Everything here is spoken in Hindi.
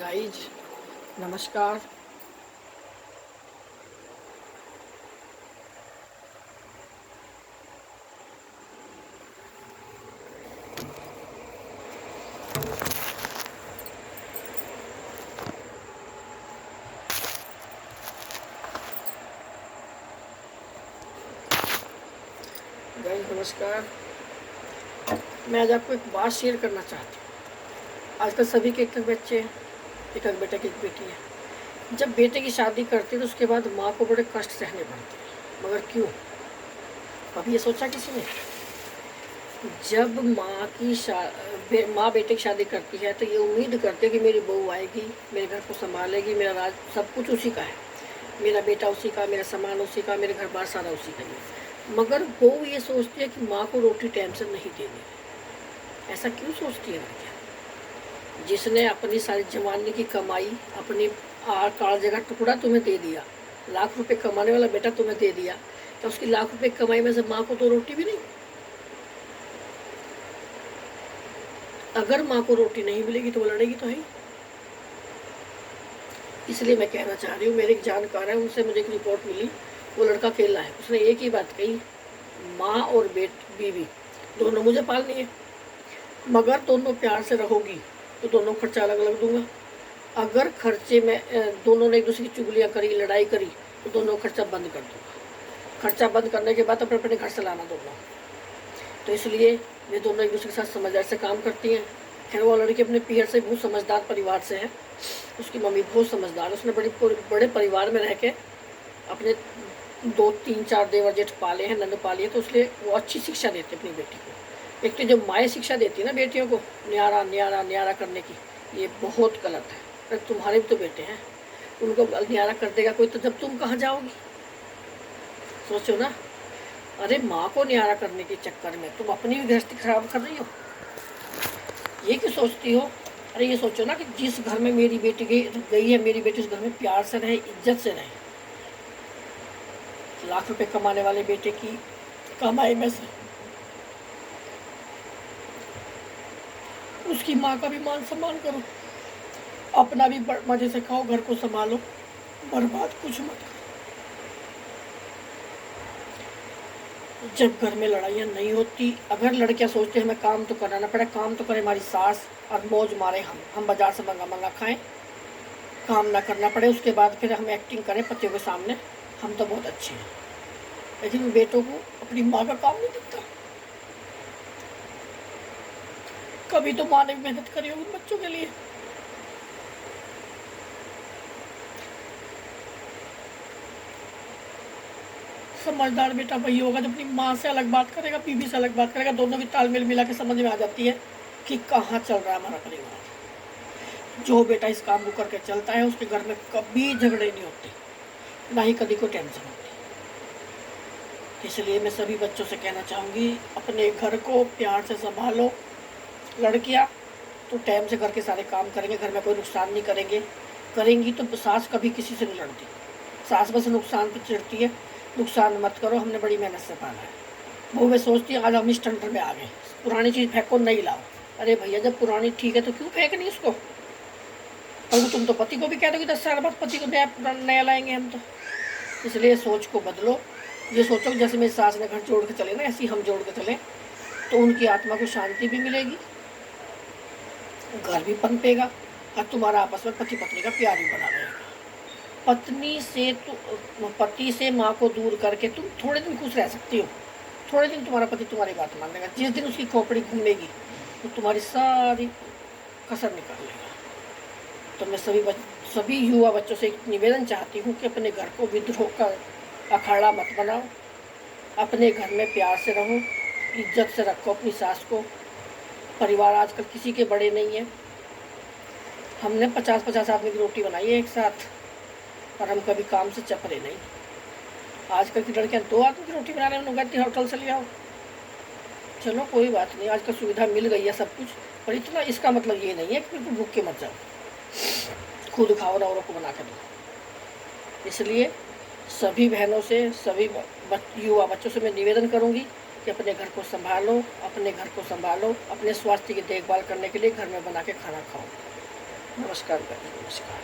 गाइज नमस्कार। गाइज नमस्कार। मैं आज आपको एक बात शेयर करना चाहती हूँ। आजकल सभी के एक बच्चे हैं, एक बेटा की एक बेटी है। जब बेटे की शादी करते हैं तो उसके बाद माँ को बड़े कष्ट सहने पड़ते हैं, मगर क्यों? कभी ये सोचा किसी ने? जब माँ बेटे की शादी करती है तो ये उम्मीद करते हैं कि मेरी बहू आएगी, मेरे घर को संभालेगी, मेरा राज सब कुछ उसी का है, मेरा बेटा उसी का, मेरा सामान उसी का, मेरे घर बार सारा उसी का ही। मगर वो ये सोचती है कि माँ को रोटी टाइम से नहीं देनी। ऐसा क्यों सोचती है लड़कियाँ? जिसने अपनी सारी जवानी की कमाई, अपनी काल जगह टुकड़ा तुम्हें दे दिया, लाख रुपए कमाने वाला बेटा तुम्हें दे दिया, तो उसकी लाख रुपए कमाई में से माँ को तो रोटी भी नहीं। अगर माँ को रोटी नहीं मिलेगी तो वो लड़ेगी तो है ही। इसलिए मैं कहना चाह रही हूँ, मेरे एक जानकार है, उनसे मुझे एक रिपोर्ट मिली। वो लड़का अकेला है, उसने एक ही बात कही, माँ और बीवी दोनों मुझे पालनी है, मगर दोनों प्यार से रहोगी तो दोनों खर्चा अलग अलग दूंगा। अगर खर्चे में दोनों ने एक दूसरे की चुगलियाँ करी, लड़ाई करी, तो दोनों खर्चा बंद कर दूंगा। खर्चा बंद करने के बाद अपने अपने घर से लाना दोनों। तो इसलिए वे दोनों एक दूसरे के साथ समझदार से काम करती हैं। खैर वो लड़की अपने पीहर से बहुत समझदार परिवार से है, उसकी मम्मी बहुत समझदार है। उसने बड़े परिवार में रह के अपने 2 3 4 देवर जेठ पाले हैं, नंद पाली है, तो इसलिए वो अच्छी शिक्षा देते अपनी बेटी को। एक तो जब माएँ शिक्षा देती है ना बेटियों को न्यारा न्यारा न्यारा करने की, ये बहुत गलत है। अरे तुम्हारे भी तो बेटे हैं, उनको न्यारा कर देगा कोई तो जब तुम कहाँ जाओगी? सोचो ना। अरे माँ को न्यारा करने के चक्कर में तुम अपनी भी गृहस्थी खराब कर रही हो। ये क्यों सोचती हो? अरे ये सोचो ना कि जिस घर में मेरी बेटी गई है, मेरी बेटी उस घर में प्यार से रहे, इज्जत से रहे। लाख रुपए कमाने वाले बेटे की कमाई में से उसकी माँ का भी मान सम्मान करो, अपना भी मजे से खाओ, घर को संभालो, बर्बाद कुछ मत करो। जब घर में लड़ाइयाँ नहीं होती, अगर लड़कियाँ सोचते हैं हमें काम तो कराना पड़े, काम तो करे हमारी सास और मौज मारे हम बाजार से मंगा खाएं, काम ना करना पड़े, उसके बाद फिर हम एक्टिंग करें पतियों के सामने हम तो बहुत अच्छे हैं। लेकिन बेटों को अपनी माँ का काम नहीं दिखता। कभी तो माँ ने भी मेहनत करी होगी बच्चों के लिए। समझदार बेटा वही होगा जो अपनी माँ से अलग बात करेगा, बीवी से अलग बात करेगा, दोनों की तालमेल मिला के समझ में आ जाती है कि कहाँ चल रहा है हमारा परिवार। जो बेटा इस काम को करके चलता है उसके घर में कभी झगड़े नहीं होते, ना ही कभी कोई टेंशन होती। इसलिए मैं सभी बच्चों से कहना चाहूँगी, अपने घर को प्यार से संभालो। लड़कियाँ तो टाइम से घर के सारे काम करेंगे, घर में कोई नुकसान नहीं करेंगी तो सास कभी किसी से नहीं लड़ती। सास बस नुकसान पर चिढ़ती है, नुकसान मत करो, हमने बड़ी मेहनत से पाला है। वो मैं सोचती है आज हम इस टेंडर में आ गए, पुरानी चीज़ फेंको, नहीं लाओ। अरे भैया जब पुरानी ठीक है तो क्यों फेंकनी उसको? और तुम तो पति को भी कह दो कि 10 साल बाद पति को नया लाएंगे हम तो। इसलिए सोच को बदलो। ये सोचो जैसे मेरी सास ने घर जोड़ के चले ना, ऐसे ही हम जोड़ के चले तो उनकी आत्मा को शांति भी मिलेगी, घर भी पनपेगा और तुम्हारा आपस में पति पत्नी का प्यार भी बना रहेगा। पति से माँ को दूर करके तुम थोड़े दिन खुश रह सकती हो, थोड़े दिन तुम्हारा पति तुम्हारी बात मान लेगा। जिस दिन उसकी खोपड़ी घूमेगी तो तुम्हारी सारी कसर निकाल लेगा। तो मैं सभी युवा बच्चों से एक निवेदन चाहती हूँ कि अपने घर को विद्रोह का अखाड़ा मत बनाओ, अपने घर में प्यार से रहो, इज्जत से रखो अपनी सास को। परिवार आजकल किसी के बड़े नहीं है। हमने 50-50 आदमी की रोटी बनाई है एक साथ, और हम कभी काम से चपरे नहीं। आजकल की लड़कियां 2 आदमी की रोटी बनाने में कहती होटल से ले आओ। चलो कोई बात नहीं, आजकल सुविधा मिल गई है सब कुछ, पर इतना इसका मतलब ये नहीं है कि बिल्कुल भूख के मत जाओ, खुद खाओ और औरों को बना के दो। इसलिए सभी बहनों से, सभी युवा बच्चों से मैं निवेदन करूंगी कि अपने घर को संभालो, अपने स्वास्थ्य की देखभाल करने के लिए घर में बना के खाना खाओ। नमस्कार करें, नमस्कार।